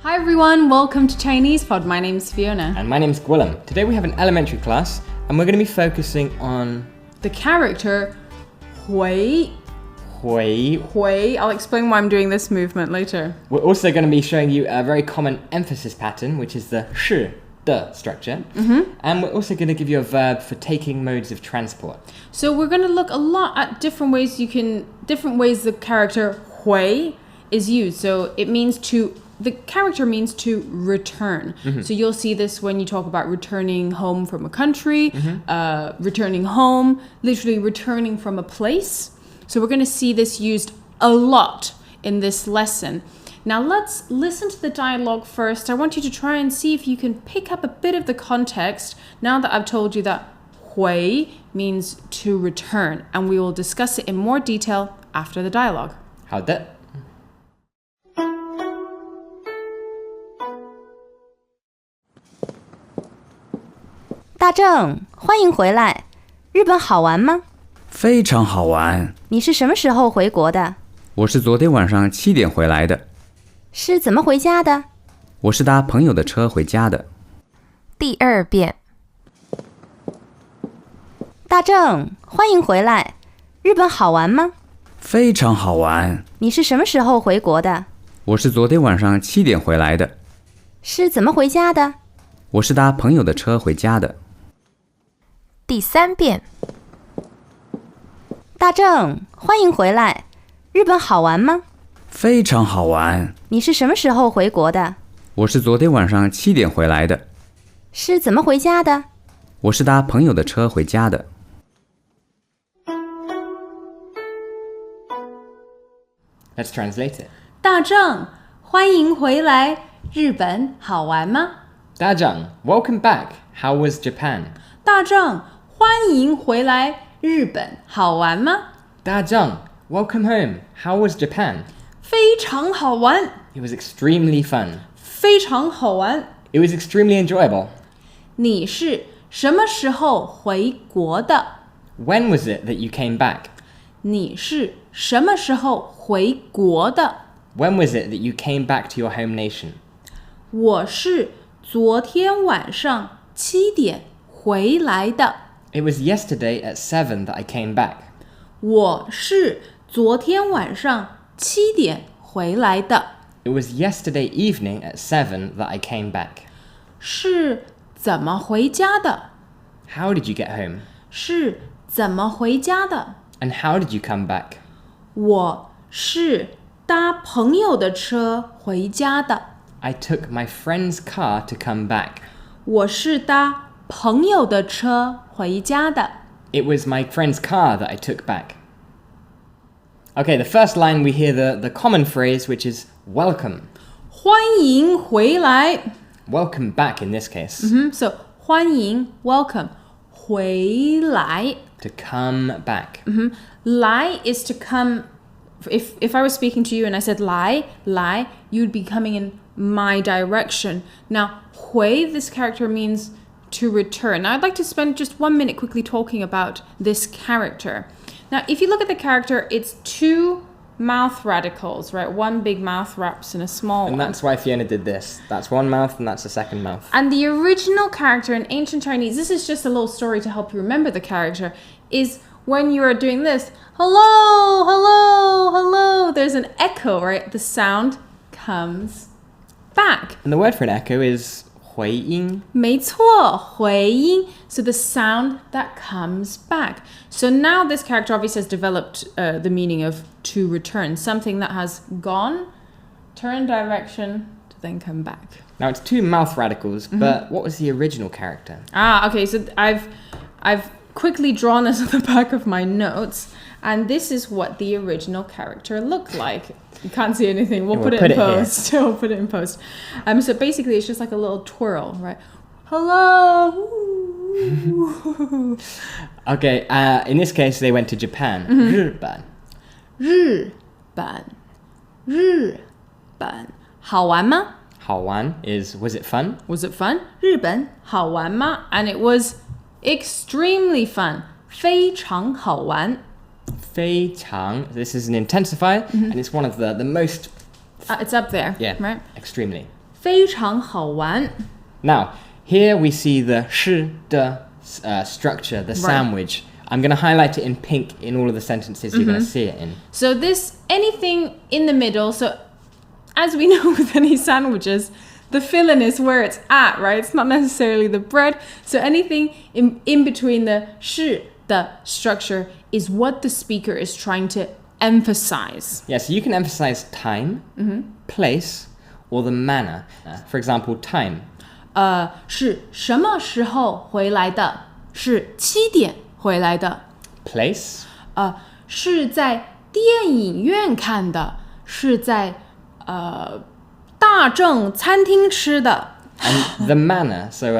Hi everyone, welcome to Chinese Pod. My name's Fiona. And my name's Gwilym. Today we have an elementary class and we're going to be focusing on the character Hui. Hui. I'll explain why I'm doing this movement later. We're also going to be showing you a very common emphasis pattern, which is the 是的 structure. And we're also going to give you a verb for taking modes of transport. So we're going to look a lot at different ways the character Hui is used. So the character means to return. So you'll see this when you talk about returning home from a country, returning home, literally returning from a place. So we're going to see this used a lot in this lesson. Now let's listen to the dialogue first. I want you to try and see if you can pick up a bit of the context now that I've told you that hui means to return. And we will discuss it in more detail after the dialogue. 好的。大正，欢迎回来。日本好玩吗？非常好玩。你是什么时候回国的？我是昨天晚上7点回来的。是怎么回家的？我是搭朋友的车回家的。第二遍。大正，欢迎回来。日本好玩吗？非常好玩。你是什么时候回国的？我是昨天晚上7点回来的。是怎么回家的？我是搭朋友的车回家的。第三遍。大正，欢迎回来。日本好玩吗？非常好玩。你是什么时候回国的？我是昨天晚上7点回来的。是怎么回家的？我是搭朋友的车回家的。Let's translate it. 大正，欢迎回来。日本好玩吗？大正, welcome back. How was Japan? 大正，欢迎回来。日本好玩吗？大正, welcome home. How was Japan? 非常好玩。It was extremely fun. 非常好玩。 It was extremely enjoyable. 你是什么时候回国的？ When was it that you came back? 你是什么时候回国的？ When was it that you came back to your home nation? 我是昨天晚上7点回来的。 It was yesterday at 7 that I came back. 我是昨天晚上7点回来的。 It was yesterday evening at 7 that I came back. 是怎么回家的？ How did you get home? 是怎么回家的？ And how did you come back? 我是搭朋友的车回家的。 I took my friend's car to come back. 我是搭朋友的车回家的。 It was my friend's car that I took back. Okay, the first line we hear the common phrase, which is welcome. 欢迎回来。 Welcome back in this case. So 欢迎 welcome 回来。 To come back. 来 is to come. If I was speaking to you and I said 来, you'd be coming in my direction. Now 回, this character means to return. Now I'd like to spend just 1 minute quickly talking about this character. Now if you look at the character, it's two mouth radicals, right? One big mouth wraps in a small one. And that's why Fiona did this. That's one mouth and that's the second mouth. And the original character in ancient Chinese, this is just a little story to help you remember the character, is when you are doing this, hello, hello, hello, there's an echo, right? The sound comes back. And the word for an echo is 回音. 没错，回音. So the sound that comes back. So now this character obviously has developed the meaning of to return, something that has gone, turn direction, to then come back. Now it's two mouth radicals, but what was the original character? Okay, so I've quickly drawn this on the back of my notes, and this is what the original character looked like. You can't see anything. We'll put it in post. We'll put it in post. So basically, it's just like a little twirl, right? Hello. Okay, in this case, they went to Japan. 日本. 日本. 日本. 好玩吗? 好玩 is, was it fun? Was it fun? 日本好玩吗? And it was extremely fun. 非常好玩. 非常. This is an intensifier, and it's one of the most... it's up there, yeah, right? extremely. 非常好玩。 Now, here we see the 是的 structure, the sandwich. I'm going to highlight it in pink in all of the sentences you're going to see it in. So this, anything in the middle, so as we know with any sandwiches, the filling is where it's at, right? It's not necessarily the bread. So anything in between the 是的 structure is what the speaker is trying to emphasize. Yeah, so you can emphasize time, place, or the manner. For example, time. 是什么时候回来的？是7点回来的。 Place. 是在电影院看的，是在大正餐厅吃的。 And the manner. So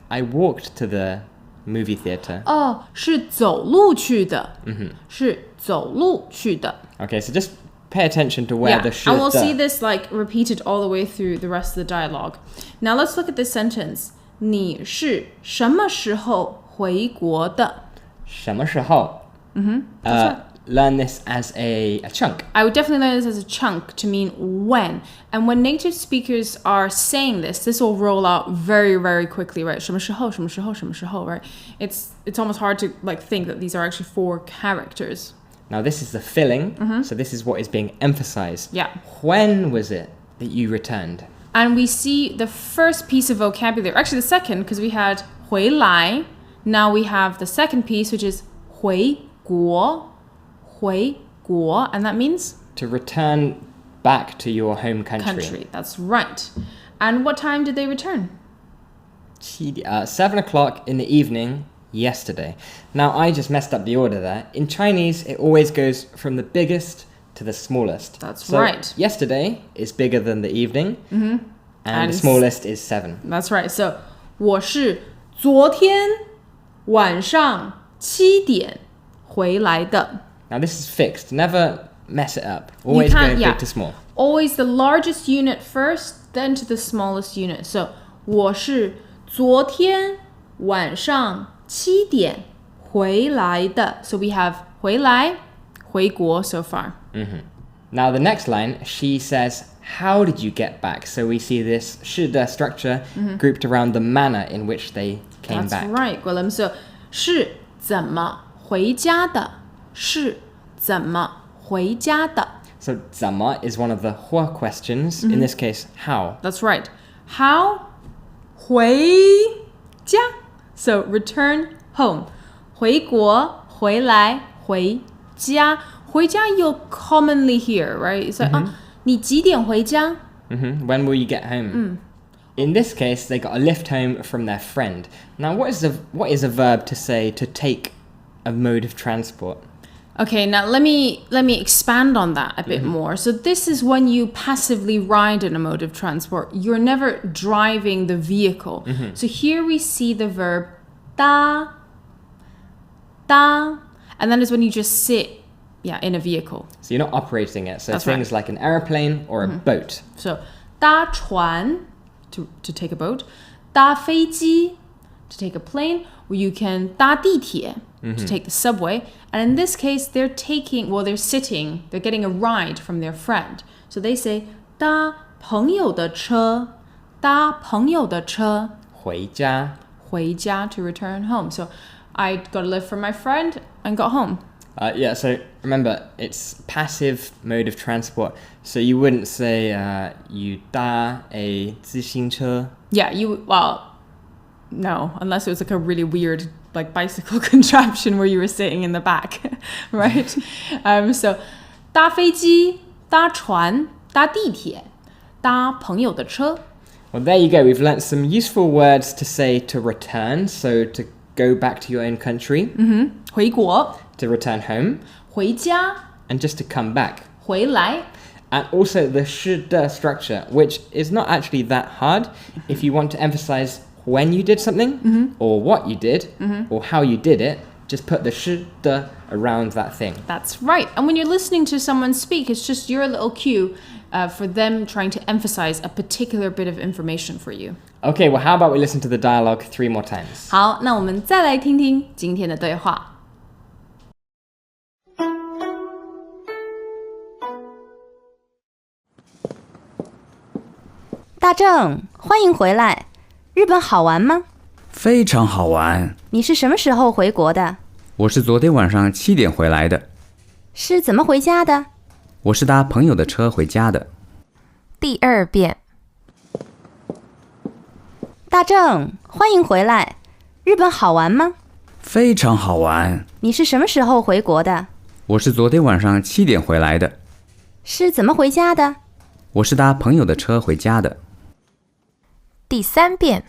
I walked to the movie theater. 是走路去的。是走路去的。 Okay, so just pay attention to where Yeah, the 是 and we'll 的 see this like repeated all the way through the rest of the dialogue. Now let's look at this sentence. 你是什么时候回国的？什么时候? Learn this as a chunk. I would definitely learn this as a chunk to mean when. And when native speakers are saying this, this will roll out very, very quickly, right? 什么时候,什么时候,什么时候, right? It's almost hard to like think that these are actually 4 characters. Now this is the filling, so this is what is being emphasized. Yeah. When was it that you returned? And we see the first piece of vocabulary, actually the second, because we had 回来. Now we have the second piece, which is 回国,回国, and that means? To return back to your home country. Country, that's right. And what time did they return? 7 o'clock in the evening yesterday. Now I just messed up the order there. In Chinese, it always goes from the biggest to the smallest. That's so right. Yesterday is bigger than the evening, and the smallest is 7. That's right. So 我是昨天晚上7点回来的。 Now this is fixed. Never mess it up. Always go big to small. Always the largest unit first, then to the smallest unit. So 我是昨天晚上7点回来的. So we have 回来,回国 so far. Now the next line, she says, how did you get back? So we see this 是的 structure grouped around the manner in which they came That's back. right, Gwilym. So 是怎么回家的？是怎么回家的？ So 怎么 is one of the 或 questions. In this case, how. That's right. How 回家? So return home. 回国,回来,回家. 回家 you'll commonly hear, right? It's like, 你几点回家? When will you get home? In this case, they got a lift home from their friend. Now, what is a verb to say to take a mode of transport? Okay, now let me expand on that a bit more. So this is when you passively ride in a mode of transport. You're never driving the vehicle. So here we see the verb 搭, and that is when you just sit, in a vehicle. So you're not operating it. So That's things right. like an aeroplane or a boat. So 搭船 to take a boat, 搭飞机 to take a plane, or you can 搭地铁 to take the subway. And in this case, they're sitting, they're getting a ride from their friend. So they say 搭朋友的车,搭朋友的车,回家.回家 to return home. So I got a lift from my friend and got home. So remember, it's passive mode of transport. So you wouldn't say you 搭 a 自行车. Yeah, no, unless it was like a really weird like bicycle contraption where you were sitting in the back, right? So 搭飞机,搭船,搭地铁,搭朋友的车. Well, there you go. We've learnt some useful words to say to return. So to go back to your own country. 回国, To return home. 回家, And just to come back. 回来. And also the 是的 structure, which is not actually that hard if you want to emphasize when you did something, or what you did, or how you did it. Just put the 是的 around that thing. That's right. And when you're listening to someone speak, it's just your little cue for them trying to emphasize a particular bit of information for you. Okay, well, how about we listen to the dialogue 3 more times? 好，那我们再来听听今天的对话。大正，欢迎回来。日本好玩吗？非常好玩。你是什么时候回国的？我是昨天晚上7点回来的。是怎么回家的？我是搭朋友的车回家的。第2遍。大正，欢迎回来。日本好玩吗？非常好玩。你是什么时候回国的？我是昨天晚上7点回来的。是怎么回家的？我是搭朋友的车回家的。第3遍。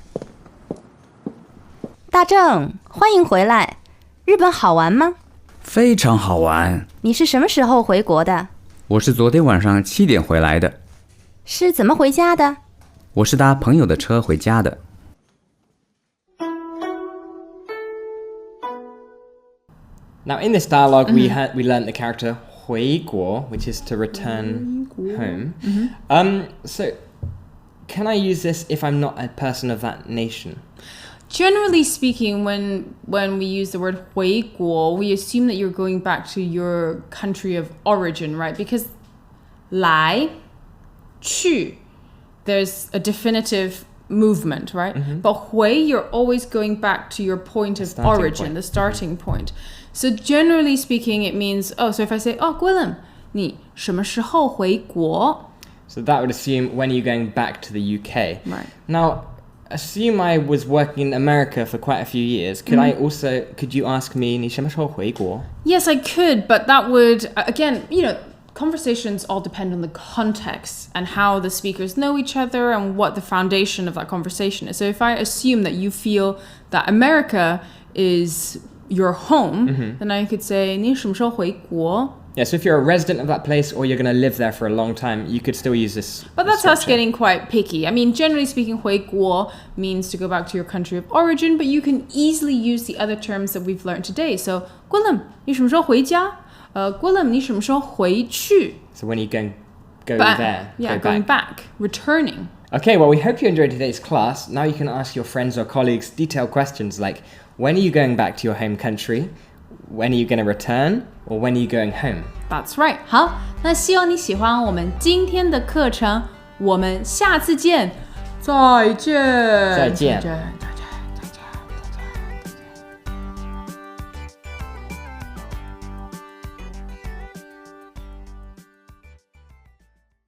大正，欢迎回来。日本好玩吗？非常好玩。你是什么时候回国的？我是昨天晚上7点回来的。是怎么回家的？我是搭朋友的车回家的。Now, in this dialogue, we learned the character 回国, which is to return home. So, can I use this if I'm not a person of that nation? Generally speaking, when we use the word 回国, we assume that you're going back to your country of origin, right? Because 来去, there's a definitive movement, right? But 回, you're always going back to your point of origin, the starting point. So generally speaking, it means, so if I say, 桂冷, 你什么时候回国? So that would assume when are you going back to the UK? Right. Now, assume I was working in America for quite a few years. Could you ask me, 你什么时候回国? Yes, I could, but that would, again, conversations all depend on the context and how the speakers know each other and what the foundation of that conversation is. So if I assume that you feel that America is your home, then I could say, 你什么时候回国? Yeah, so if you're a resident of that place or you're going to live there for a long time, you could still use this. But that's us structure. getting quite picky. I mean, generally speaking, 回国 means to go back to your country of origin, but you can easily use the other terms that we've learned today. So, 桂冷，你什么时候回家？桂冷，你什么时候回去？ So when you go Back. there, Yeah, go going back. back, returning. Okay, well, we hope you enjoyed today's class. Now you can ask your friends or colleagues detailed questions like, when are you going back to your home country? When are you going to return? Or when are you going home? That's right. 好，那希望你喜欢我们今天的课程，我们下次见，再见，再见。再见。